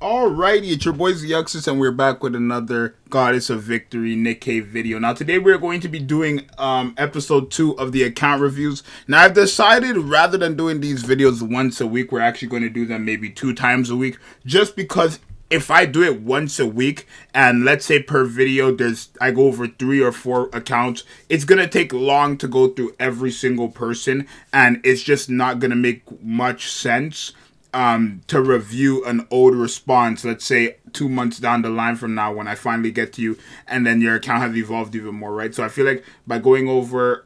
Alrighty, it's your boy Zxous, and we're back with another Goddess of Victory Nikke video. Now today we're going to be doing episode 2 of the account reviews. Now I've decided rather than doing these videos once a week, we're actually going to do them maybe 2 times a week, just because if I do it once a week and let's say per video I go over 3 or 4 accounts, it's gonna take long to go through every single person, and it's just not gonna make much sense to review an old response, let's say 2 months down the line from now when I finally get to you and then your account has evolved even more, right? So I feel like by going over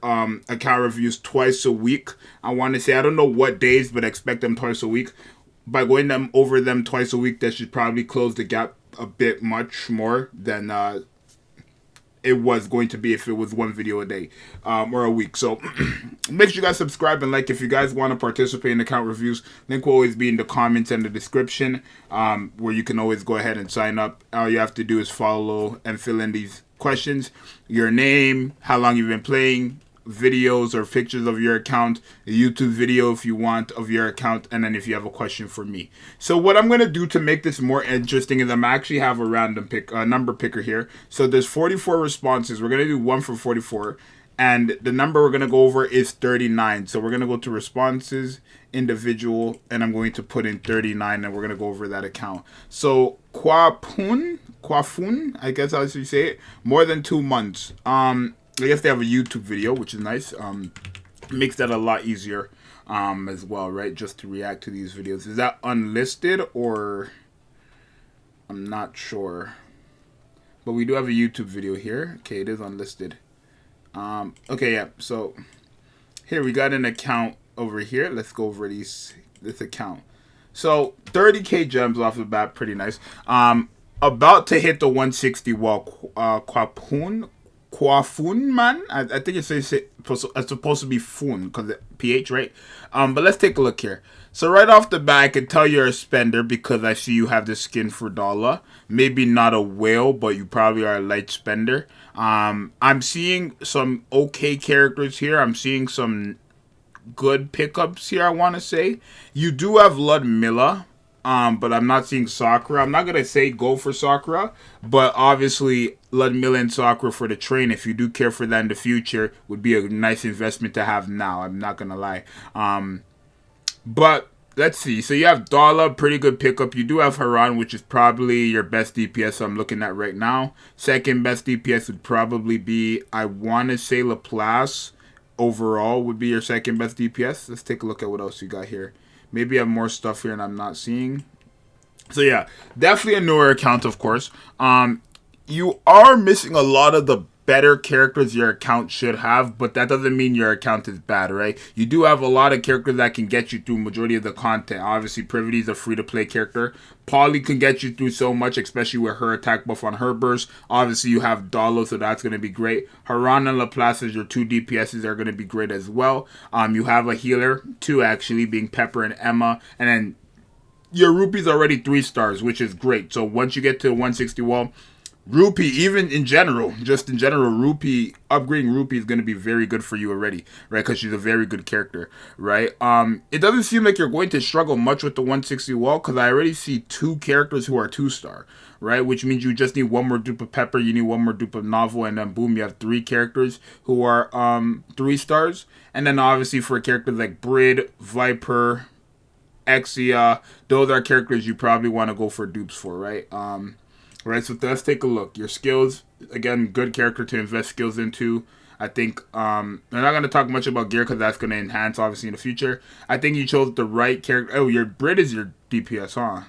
account reviews twice a week, I want to say, I don't know what days, but expect them twice a week. By going over them twice a week, that should probably close the gap a bit much more than it was going to be if it was one video a day or a week. So make sure you guys subscribe and like if you guys want to participate in account reviews. Link will always be in the comments and the description, where you can always go ahead and sign up. All you have to do is follow and fill in these questions: your name, how long you've been playing, videos or pictures of your account, a YouTube video if you want of your account, and then if you have a question for me. So what I'm going to do to make this more interesting is I'm actually have a random number picker here. So there's 44 responses. We're going to do 1 for 44, and the number we're going to go over is 39. So we're going to go to responses, individual, and I'm going to put in 39, and we're going to go over that account. So Kwafun, I guess how you say it, more than 2 months. I guess they have a YouTube video, which is nice. Makes that a lot easier as well, right? Just to react to these videos. Is that unlisted or I'm not sure. But we do have a YouTube video here. Okay, it is unlisted. Okay, yeah. So here we got an account over here. Let's go over this account. So 30k gems off the bat, pretty nice. About to hit the 160 wall. Kwafun, man. I think it's supposed to be fun because PH, right? But let's take a look here. So right off the bat, I can tell you're a spender because I see you have the skin for dollar. Maybe not a whale, but you probably are a light spender. I'm seeing some okay characters here. I'm seeing some good pickups here, I want to say. You do have Ludmilla. But I'm not seeing Sakura. I'm not going to say go for Sakura, but obviously Ludmilla and Sakura for the train, if you do care for that in the future, would be a nice investment to have now. I'm not going to lie. But let's see. So you have Dala, pretty good pickup. You do have Haran, which is probably your best DPS I'm looking at right now. Second best DPS would probably be, I want to say Laplace overall would be your second best DPS. Let's take a look at what else you got here. Maybe I have more stuff here and I'm not seeing. So yeah, definitely a newer account, of course. You are missing a lot of the better characters your account should have, but that doesn't mean your account is bad, right? You do have a lot of characters that can get you through majority of the content. Obviously, Privity is a free-to-play character. Polly can get you through so much, especially with her attack buff on her burst. Obviously, you have Dalo, so that's going to be great. Haran and Laplace as your 2 DPSs are going to be great as well. You have a healer, 2 actually, being Pepper and Emma, and then your Rupee's already 3 stars, which is great. So once you get to 160 wall, Rupee, even in general, Rupee, upgrading Rupee is going to be very good for you already, right? Because she's a very good character, right? It doesn't seem like you're going to struggle much with the 160 wall because I already see 2 characters who are 2-star, right? Which means you just need 1 more dupe of Pepper, you need 1 more dupe of Novel, and then boom, you have 3 characters who are 3 stars. And then obviously for characters like Brid, Viper, Exia, those are characters you probably want to go for dupes for, right? Right, so let's take a look. Your skills, again, good character to invest skills into. I think I'm not going to talk much about gear because that's going to enhance, obviously, in the future. I think you chose the right character. Oh, your Brit is your DPS, huh?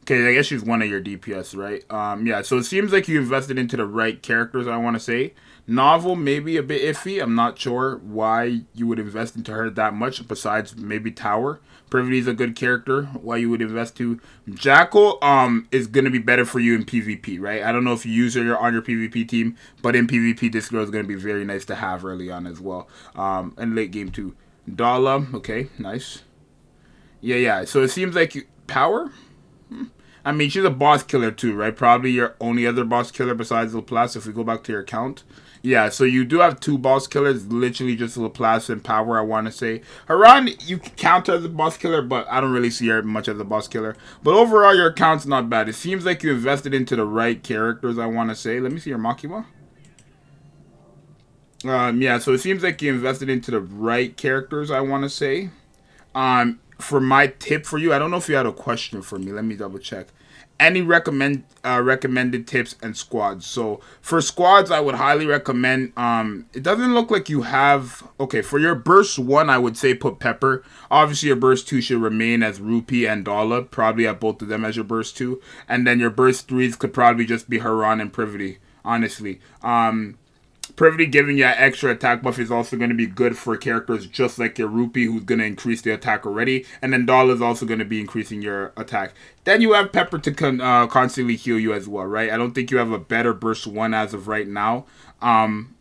Okay, I guess she's one of your DPS, right? Yeah, so it seems like you invested into the right characters, I want to say. Novel, maybe a bit iffy. I'm not sure why you would invest into her that much, besides maybe Tower. Privity is a good character, why you would invest to. Jackal is going to be better for you in PvP, right? I don't know if you use her on your PvP team, but in PvP, this girl is going to be very nice to have early on as well. And late game too. Dala, okay, nice. Yeah, so it seems like Power? I mean, she's a boss killer too, right? Probably your only other boss killer besides Laplace if we go back to your account. Yeah, so you do have two boss killers, literally just Laplace and Power, I want to say. Haran, you can count her as a boss killer, but I don't really see her much as a boss killer. But overall, your account's not bad. It seems like you invested into the right characters, I want to say. Let me see your Makima. Yeah, so it seems like you invested into the right characters, I want to say. For my tip for you, I don't know if you had a question for me. Let me double check. Any recommended tips and squads. So for squads, I would highly recommend. It doesn't look like you have. Okay, for your burst 1, I would say put Pepper. Obviously, your burst 2 should remain as Rupee and Dala. Probably have both of them as your burst 2, and then your burst 3s could probably just be Haran and Privity. Honestly, Privity giving you an extra attack buff is also going to be good for characters just like your Rupee, who's going to increase the attack already. And then Doll is also going to be increasing your attack. Then you have Pepper to constantly heal you as well, right? I don't think you have a better burst 1 as of right now.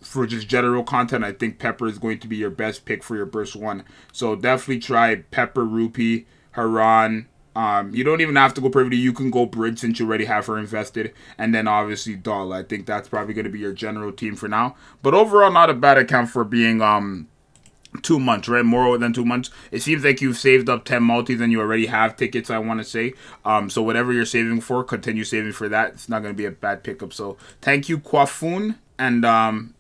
For just general content, I think Pepper is going to be your best pick for your burst 1. So definitely try Pepper, Rupee, Haran. You don't even have to go Privity. You can go Bridge since you already have her invested. And then obviously Doll. I think that's probably going to be your general team for now. But overall, not a bad account for being 2 months, right? More than 2 months. It seems like you've saved up 10 multis and you already have tickets, I want to say. So whatever you're saving for, continue saving for that. It's not going to be a bad pickup. So thank you, Quafoon. And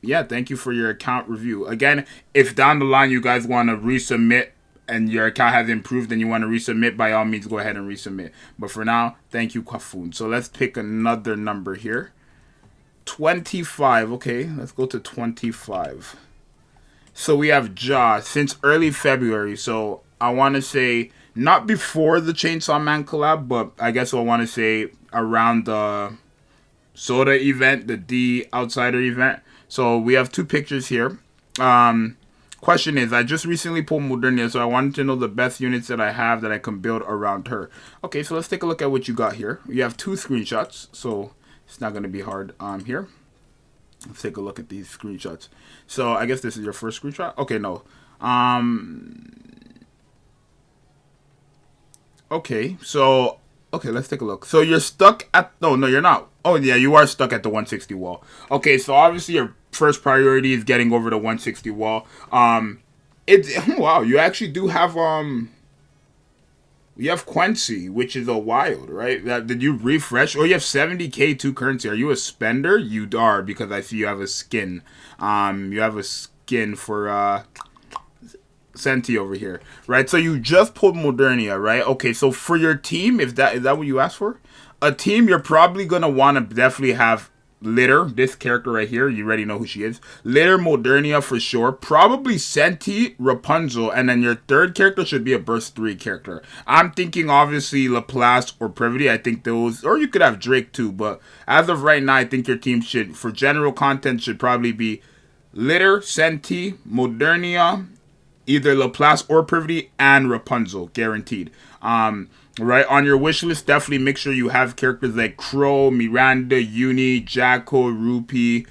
yeah, thank you for your account review. Again, if down the line you guys want to resubmit and your account has improved and you want to resubmit, by all means, go ahead and resubmit. But for now, thank you, Quafoon. So let's pick another number here. 25. Okay, let's go to 25. So we have Ja since early February. So I want to say not before the Chainsaw Man collab, but I guess I want to say around the Soda event, the D Outsider event. So we have 2 pictures here. Question is, I just recently pulled Modernia, so I wanted to know the best units that I have that I can build around her. Okay, so let's take a look at what you got here. You have 2 screenshots, so it's not going to be hard here. Let's take a look at these screenshots. So I guess this is your first screenshot? Okay, no. Okay, so... Okay, let's take a look. So you're stuck at... No, you're not. Oh, yeah, you are stuck at the 160 wall. Okay, so obviously your first priority is getting over the 160 wall. Wow, you actually do have... You have Quincy, which is a wild, right? Did you refresh? Oh, you have 70k 2 currency. Are you a spender? You are, because I see you have a skin. You have a skin for... Senti over here, right? So you just pulled Modernia, right? Okay, so for your team, is that what you asked for? A team, you're probably gonna want to definitely have Litter, this character right here. You already know who she is. Litter, Modernia for sure. Probably Senti, Rapunzel, and then your third character should be a burst 3 character. I'm thinking obviously Laplace or Privity. I think those, or you could have Drake too. But as of right now, I think your team should, for general content, should probably be Litter, Senti, Modernia, either Laplace or Privity, and Rapunzel, guaranteed. Right, on your wish list, definitely make sure you have characters like Crow, Miranda, Uni, Jacko, Rupee,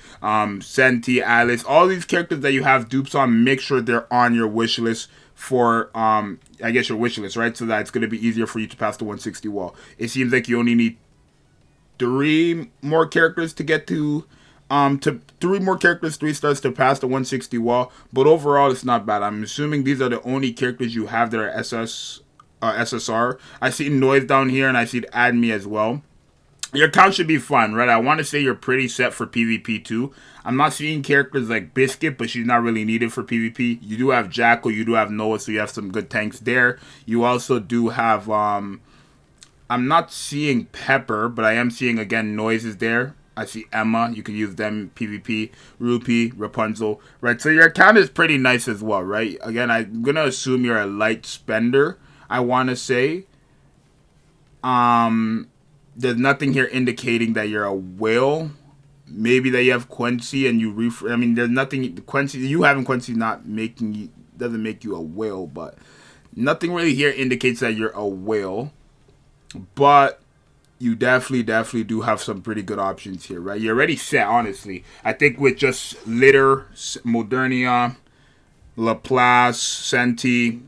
Senti, Alice. All these characters that you have dupes on, make sure they're on your wish list for, I guess your wish list, right? So that it's going to be easier for you to pass the 160 wall. It seems like you only need 3 more characters to get to 3 more characters, 3 stars to pass the 160 wall. But overall, it's not bad. I'm assuming these are the only characters you have that are SSR. I see Noise down here, and I see Add Me as well. Your account should be fun, right? I want to say you're pretty set for PvP too. I'm not seeing characters like Biscuit, but she's not really needed for PvP. You do have Jackal, you do have Noah, so you have some good tanks there. You also do have, I'm not seeing Pepper, but I am seeing, again, Noise is there. I see Emma. You can use them PvP. Rupee, Rapunzel, right? So your account is pretty nice as well, right? Again, I'm going to assume you're a light spender, I want to say. There's nothing here indicating that you're a whale. Maybe that you have Quincy and you I mean, there's nothing... Quincy, you having Quincy not making you... Doesn't make you a whale, but... Nothing really here indicates that you're a whale. But... You definitely do have some pretty good options here, right? You're already set, honestly. I think with just Litter, Modernia, Laplace, Senti,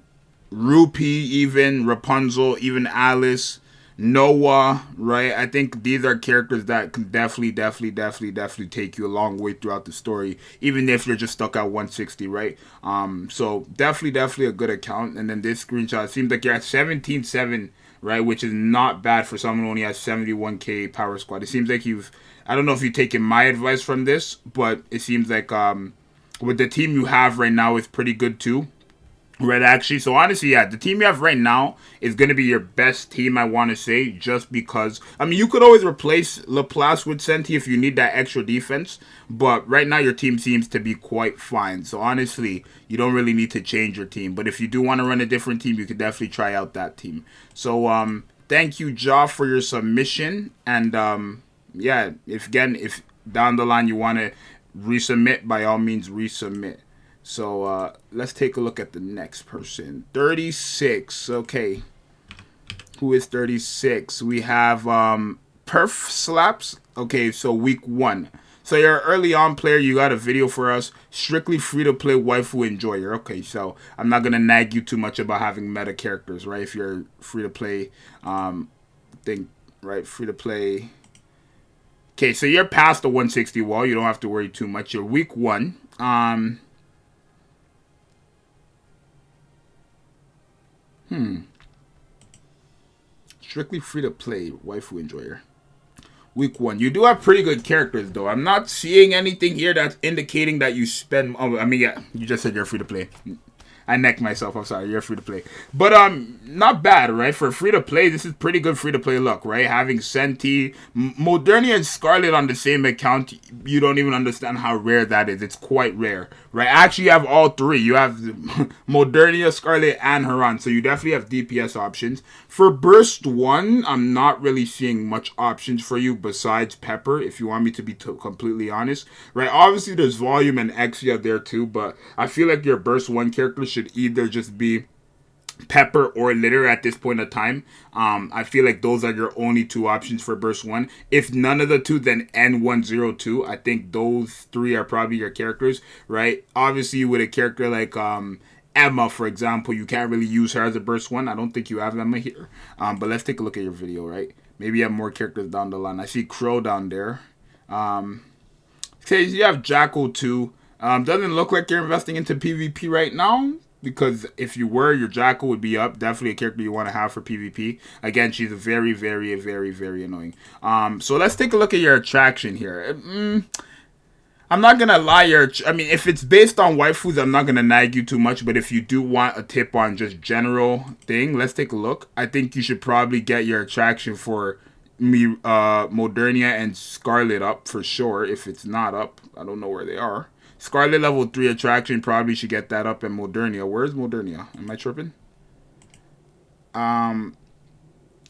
Rupee even, Rapunzel, even Alice, Noah, right? I think these are characters that can definitely take you a long way throughout the story, even if you're just stuck at 160, right? So definitely a good account. And then this screenshot seems like you're at 17.7, right? Which is not bad for someone who only has 71k power squad. It seems like I don't know if you've taken my advice from this, but it seems like with the team you have right now is pretty good too. Right, actually. So honestly, yeah, the team you have right now is going to be your best team, I want to say, just because. I mean, you could always replace Laplace with Senti if you need that extra defense, but right now your team seems to be quite fine. So honestly, you don't really need to change your team. But if you do want to run a different team, you could definitely try out that team. So thank you, Ja, for your submission. And yeah, if down the line you want to resubmit, by all means resubmit. So let's take a look at the next person. 36. Okay. Who is 36? We have Perf Slaps. Okay, so week 1. So you're an early on player. You got a video for us. Strictly free to play waifu enjoyer. Okay, so I'm not going to nag you too much about having meta characters, right? If you're free to play thing, right? Free to play. Okay, so you're past the 160 wall. You don't have to worry too much. You're week 1. Strictly free to play waifu enjoyer. Week 1. You do have pretty good characters though. I'm not seeing anything here that's indicating that you spend. Oh, I mean, yeah, you just said you're free to play. I necked myself. I'm sorry. You're free to play, but not bad, right? For free to play, this is pretty good free to play luck, right? Having Senti, Modernia, and Scarlet on the same account, you don't even understand how rare that is. It's quite rare, right? Actually, you have all three. You have Modernia, Scarlet, and Haran, so you definitely have DPS options. For Burst 1, I'm not really seeing much options for you besides Pepper, if you want me to be completely honest, right? Obviously, there's Volume and Exia there too, but I feel like your Burst 1 character should either just be Pepper or Litter at this point of time. I feel like those are your only two options for Burst 1. If none of the two, then N102. I think those three are probably your characters, right? Obviously, with a character like Emma, for example, you can't really use her as a Burst 1. I don't think you have Emma here. But let's take a look at your video, right? Maybe you have more characters down the line. I see Crow down there. Says you have Jackal too. Doesn't look like you're investing into PvP right now, because if you were, your Jackal would be up. Definitely a character you want to have for PvP. Again, she's very annoying. So let's take a look at your attraction here. I'm not going to lie. I mean, if it's based on waifus, I'm not going to nag you too much. But if you do want a tip on just general thing, let's take a look. I think you should probably get your attraction for Modernia and Scarlet up for sure. If it's not up, I don't know where they are. Scarlet level 3 attraction, probably should get that up. And Modernia, where's Modernia? Am I tripping? I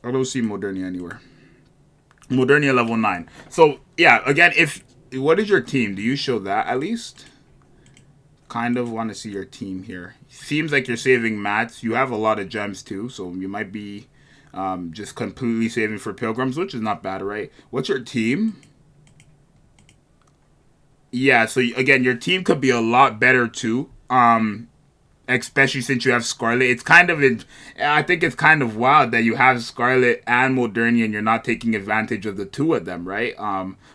don't see Modernia anywhere. Modernia level 9. So yeah, again, what is your team? Do you show that at least? Kind of want to see your team here. Seems like you're saving mats. You have a lot of gems too, so you might be just completely saving for pilgrims, which is not bad, right? What's your team? Yeah, so again, your team could be a lot better too. Especially since you have Scarlet. It's kind of I think it's kind of wild that you have Scarlet and Modernia and you're not taking advantage of the two of them, right?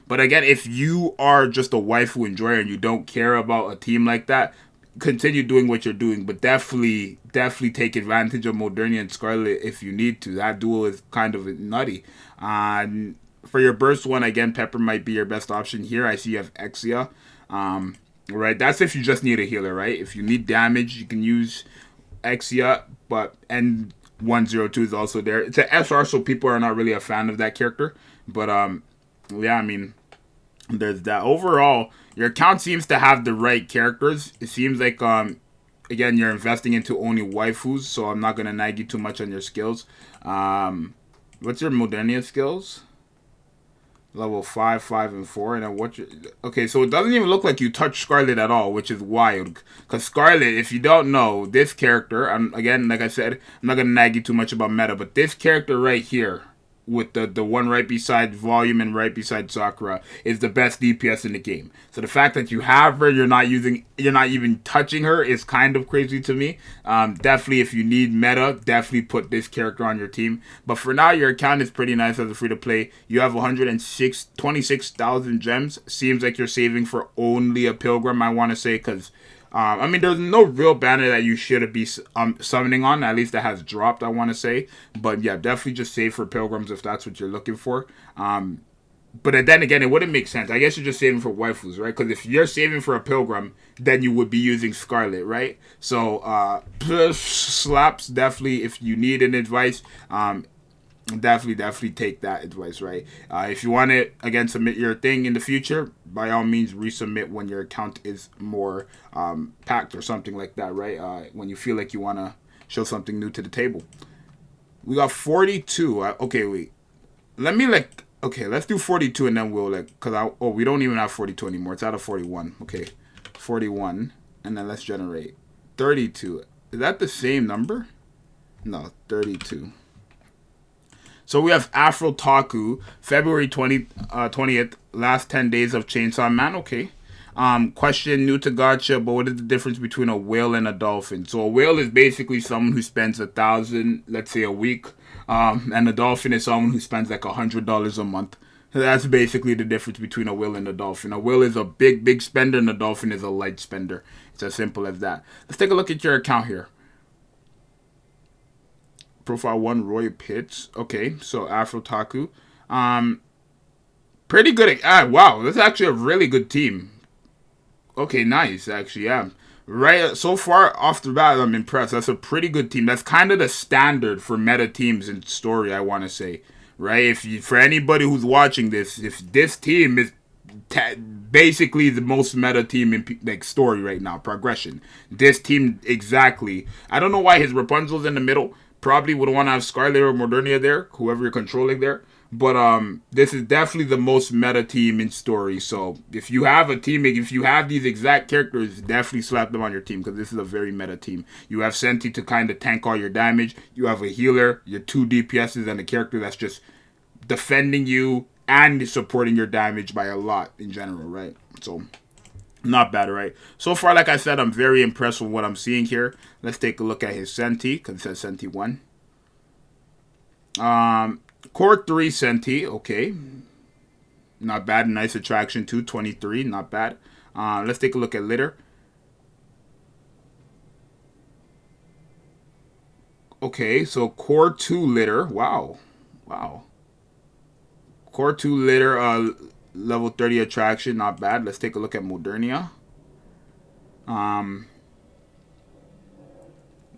But again, if you are just a waifu enjoyer and you don't care about a team like that, continue doing what you're doing, but definitely take advantage of Modernia and Scarlet if you need to. That duo is kind of nutty. For your Burst 1, again, Pepper might be your best option here. I see you have Exia. Right, that's if you just need a healer, right? If you need damage, you can use Exia, but N102 is also there. It's an SR, so people are not really a fan of that character. But yeah, I mean, there's that. Overall, your account seems to have the right characters. It seems like again, you're investing into only waifus, so I'm not gonna nag you too much on your skills. What's your Modernia skills? Level 5, 5, and 4. And then okay, so it doesn't even look like you touch Scarlet at all, which is wild. Because Scarlet, if you don't know, this character, again, like I said, I'm not going to nag you too much about meta, but this character right here, with the one right beside Volume and right beside Sakura, is the best DPS in the game. So the fact that you have her, you're not even touching her, is kind of crazy to me. Definitely, if you need meta, definitely put this character on your team. But for now, your account is pretty nice as a free to play. You have 26,000 gems. Seems like you're saving for only a Pilgrim, I want to say, because I mean, there's no real banner that you should be summoning on, at least that has dropped, I want to say. But yeah, definitely just save for Pilgrims if that's what you're looking for. But then again, it wouldn't make sense. I guess you're just saving for waifus, right? Because if you're saving for a Pilgrim, then you would be using Scarlet, right? So, slaps, definitely, if you need an advice, definitely take that advice, right? If you want to again submit your thing in the future, by all means resubmit when your account is more packed or something like that, right? When you feel like you want to show something new to the table. We got 42. Okay, wait, okay, let's do 42 and then we'll we don't even have 42 anymore. It's out of 41. Okay, 41, and then let's generate 32. Is that the same number? No, 32. So we have Afro Taku, February 20th, last 10 days of Chainsaw Man. Okay. Question, new to gacha, but what is the difference between a whale and a dolphin? So a whale is basically someone who spends 1,000, let's say, a week. And a dolphin is someone who spends like $100 a month. So that's basically the difference between a whale and a dolphin. A whale is a big spender, and a dolphin is a light spender. It's as simple as that. Let's take a look at your account here. Profile 1, Roy Pitts. Okay, so Afro Taku. Pretty good. Wow, that's actually a really good team. Okay, nice, actually, yeah. Right, so far off the bat, I'm impressed. That's a pretty good team. That's kind of the standard for meta teams in story, I want to say. Right, for anybody who's watching this, if this team is basically the most meta team in like story right now, progression. This team, exactly. I don't know why his Rapunzel's in the middle. Probably would want to have Scarlet or Modernia there, whoever you're controlling there. But this is definitely the most meta team in story. So if you have a team, if you have these exact characters, definitely slap them on your team, because this is a very meta team. You have Senti to kind of tank all your damage. You have a healer, your 2 DPSs, and a character that's just defending you and supporting your damage by a lot in general, right? So not bad, right? So far, like I said, I'm very impressed with what I'm seeing here. Let's take a look at his Senti, because it says Senti 1. Core 3 Senti, okay. Not bad. Nice attraction too, 23, not bad. Let's take a look at Litter. Okay, so Core 2 Litter, wow. Core 2 Litter, level 30 attraction, not bad. Let's take a look at Modernia.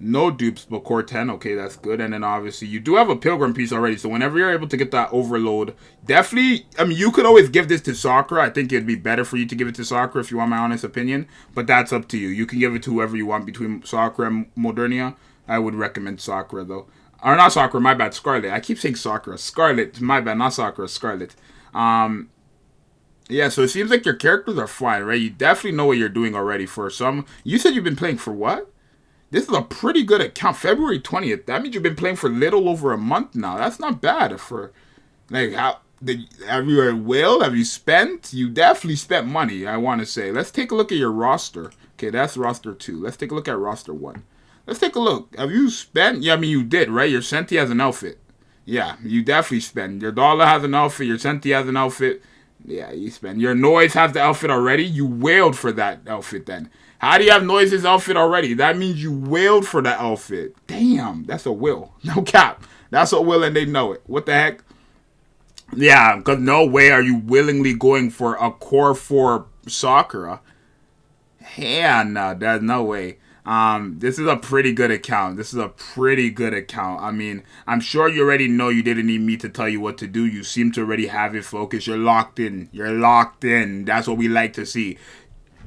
No dupes, but core 10. Okay, that's good. And then obviously you do have a Pilgrim piece already. So whenever you're able to get that overload, definitely, I mean, you could always give this to Sakura. I think it'd be better for you to give it to Sakura if you want my honest opinion. But that's up to you. You can give it to whoever you want between Sakura and Modernia. I would recommend Sakura though. Or not Sakura, my bad, Scarlet. I keep saying Sakura. Scarlet, my bad, not Sakura, Scarlet. Yeah, so it seems like your characters are fine, right? You definitely know what you're doing already. For some, you said you've been playing for what? This is a pretty good account. February 20th. That means you've been playing for a little over a month now. That's not bad for, like, have you a whale? Have you spent? You definitely spent money, I want to say. Let's take a look at your roster. Okay, that's roster 2. Let's take a look at roster 1. Let's take a look. Have you spent? Yeah, I mean, you did, right? Your Senti has an outfit. Yeah, you definitely spend. Your Dollar has an outfit. Your Senti has an outfit. Yeah, you spend. Your Noise has the outfit already. You wailed for that outfit then. How do you have Noise's outfit already? That means you wailed for that outfit. Damn, that's a will. No cap. That's a will and they know it. What the heck? Yeah, because no way are you willingly going for a core 4 Sakura. Yeah, no, there's no way. This is a pretty good account. I mean, I'm sure you already know. You didn't need me to tell you what to do. You seem to already have it focused. You're locked in. That's what we like to see.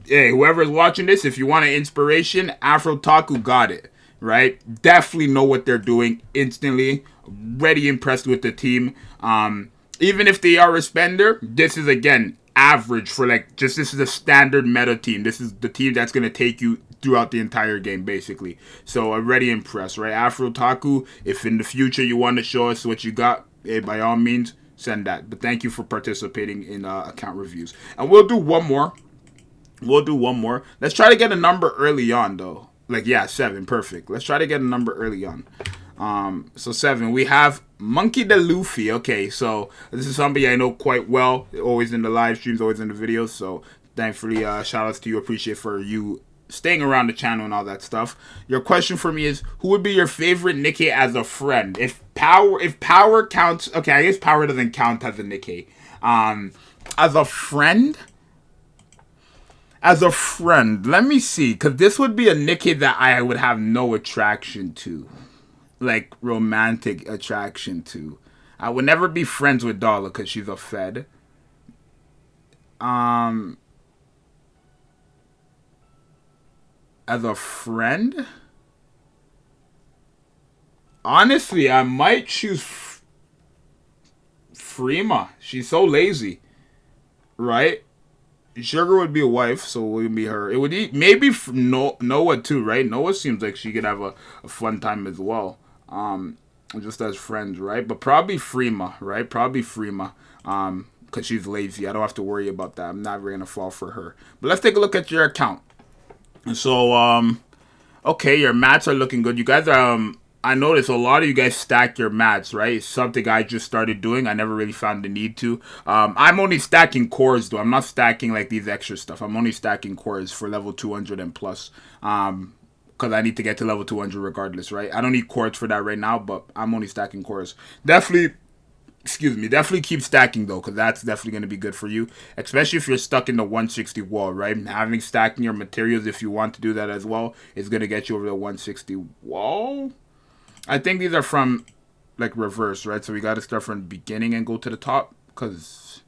Hey, whoever's watching this, if you want an inspiration, Afro Taku got it, right? Definitely know what they're doing instantly. Already impressed with the team. Even if they are a spender, this is, again, average for, like, this is a standard meta team. This is the team that's going to take you throughout the entire game, basically. So, already impressed, right? Afro Taku, if in the future you want to show us what you got, hey, by all means, send that. But thank you for participating in account reviews. And we'll do one more. Let's try to get a number early on, though. Like, yeah, 7. Perfect. Let's try to get a number early on. So 7. We have Monkey the Luffy. Okay, so this is somebody I know quite well. Always in the live streams, always in the videos. So thankfully, shout outs to you. Appreciate for you staying around the channel and all that stuff. Your question for me is, who would be your favorite Nikke as a friend? If power counts, okay, I guess power doesn't count as a Nikke. As a friend. Let me see, because this would be a Nikke that I would have no attraction to. Like, romantic attraction to. I would never be friends with Dollar because she's a Fed. As a friend? Honestly, I might choose Freema. She's so lazy. Right? Sugar would be a wife, so it would be her. It would maybe Noah too, right? Noah seems like she could have a fun time as well. Just as friends, right? But probably Freema, right? Because she's lazy. I don't have to worry about that. I'm not really gonna fall for her. But let's take a look at your account. So, okay, your mats are looking good. You guys, I noticed a lot of you guys stack your mats, right? It's something I just started doing. I never really found the need to. I'm only stacking cores, though. I'm not stacking, like, these extra stuff. I'm only stacking cores for level 200 and plus. Because I need to get to level 200 regardless, right? I don't need cores for that right now, but I'm only stacking cores. Definitely keep stacking, though, because that's definitely going to be good for you. Especially if you're stuck in the 160 wall, right? Having stacking your materials, if you want to do that as well, is going to get you over the 160 wall. I think these are from, like, reverse, right? So we got to start from the beginning and go to the top. Because,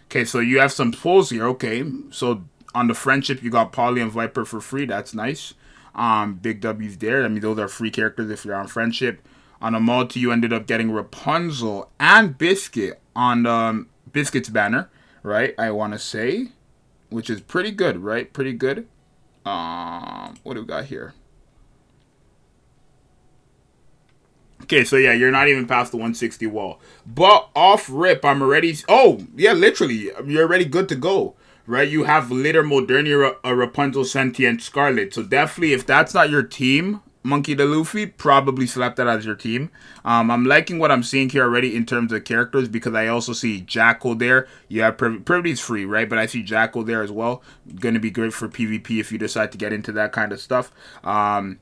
okay, so you have some pulls here. Okay, so on the friendship, you got Polly and Viper for free. That's nice. Big W's there. I mean, those are free characters if you're on friendship. On a multi, you ended up getting Rapunzel and Biscuit on Biscuit's banner, right? I want to say, which is pretty good, right? Pretty good. What do we got here? Okay, so yeah, you're not even past the 160 wall. But off rip, I'm already... Oh, yeah, literally, you're already good to go, right? You have Litter, Modernia, Rapunzel, Sentient, Scarlet. So definitely, if that's not your team, Monkey the Luffy, probably slap that as your team. I'm liking what I'm seeing here already in terms of characters because I also see Jackal there. You have Privity's free, right? But I see Jackal there as well. Going to be great for PvP if you decide to get into that kind of stuff.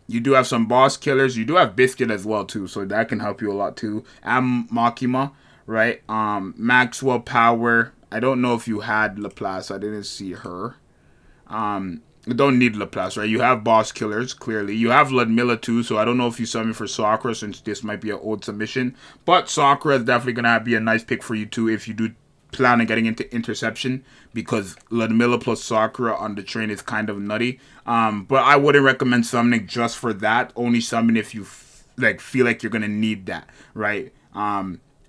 You do have some boss killers. You do have Biscuit as well, too. So that can help you a lot, too. And Makima, right? Maxwell Power. I don't know if you had Laplace. I didn't see her. You don't need Laplace, right? You have boss killers, clearly. You have Ludmilla, too, so I don't know if you summon for Sakura, since this might be an old submission. But Sakura is definitely going to be a nice pick for you, too, if you do plan on getting into Interception, because Ludmilla plus Sakura on the train is kind of nutty. But I wouldn't recommend summoning just for that. Only summon if you feel like you're going to need that, right?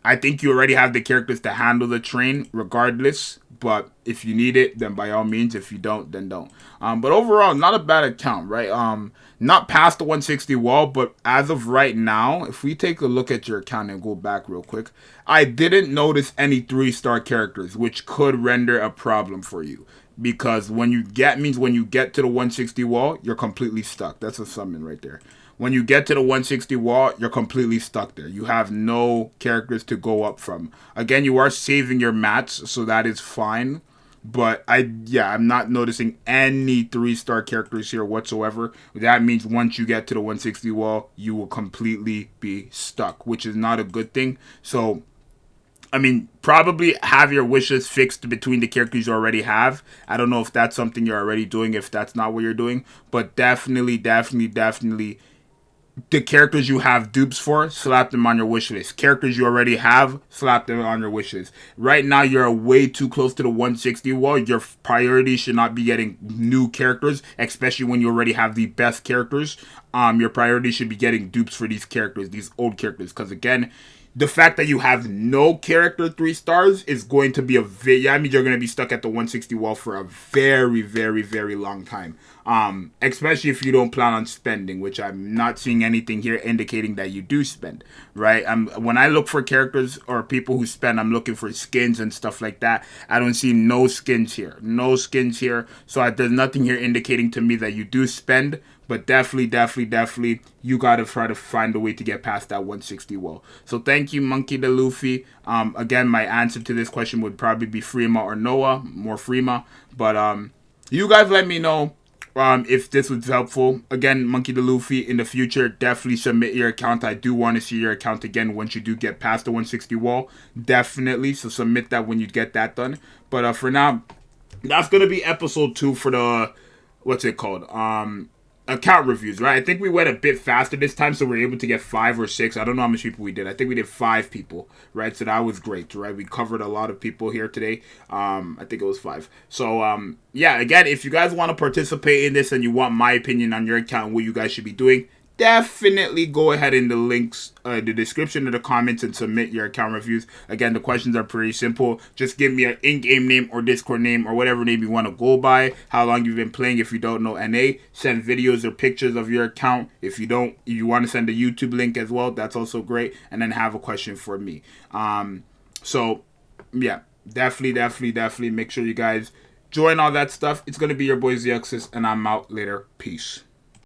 I think you already have the characters to handle the train, regardless. But if you need it, then by all means. If you don't, then don't. But overall, not a bad account, right? Not past the 160 wall, but as of right now, if we take a look at your account and go back real quick, I didn't notice any 3-star characters, which could render a problem for you. Because when you get to the 160 wall, you're completely stuck. That's a summon right there. When you get to the 160 wall, you're completely stuck there. You have no characters to go up from. Again, you are saving your mats, so that is fine. But I'm not noticing any 3-star characters here whatsoever. That means once you get to the 160 wall, you will completely be stuck, which is not a good thing. So, I mean, probably have your wishes fixed between the characters you already have. I don't know if that's something you're already doing, if that's not what you're doing. But definitely, the characters you have dupes for, slap them on your wish list. Characters you already have, slap them on your wish list. Right now, you're way too close to the 160 wall. Your priority should not be getting new characters, especially when you already have the best characters. Your priority should be getting dupes for these characters, these old characters. Because again, the fact that you have no character 3 stars is going to be you're going to be stuck at the 160 wall for a very, very, very long time. Especially if you don't plan on spending, which I'm not seeing anything here indicating that you do spend, right? When I look for characters or people who spend, I'm looking for skins and stuff like that. I don't see no skins here, so there's nothing here indicating to me that you do spend. But definitely, you gotta try to find a way to get past that 160 wall. So thank you, Monkey the Luffy. Again, my answer to this question would probably be Freema or Noah, more Freema. But you guys let me know if this was helpful. Again, Monkey the Luffy, in the future, definitely submit your account. I do want to see your account again once you do get past the 160 wall. Definitely, so submit that when you get that done. But for now, that's gonna be episode 2 for the, what's it called? Account reviews, right? I think we went a bit faster this time, so we were able to get 5 or 6. I don't know how much people we did. I think we did 5 people, right? So that was great, right? We covered a lot of people here today. I think it was 5. So, yeah, again, if you guys want to participate in this and you want my opinion on your account and what you guys should be doing, definitely go ahead in the links, the description of the comments, and submit your account reviews. Again, the questions are pretty simple. Just give me an in-game name or Discord name or whatever name you want to go by, how long you've been playing if you don't know NA, send videos or pictures of your account. If you want to send a YouTube link as well, that's also great, and then have a question for me. So yeah, definitely make sure you guys join all that stuff. It's going to be your boy Zxous, and I'm out later. Peace.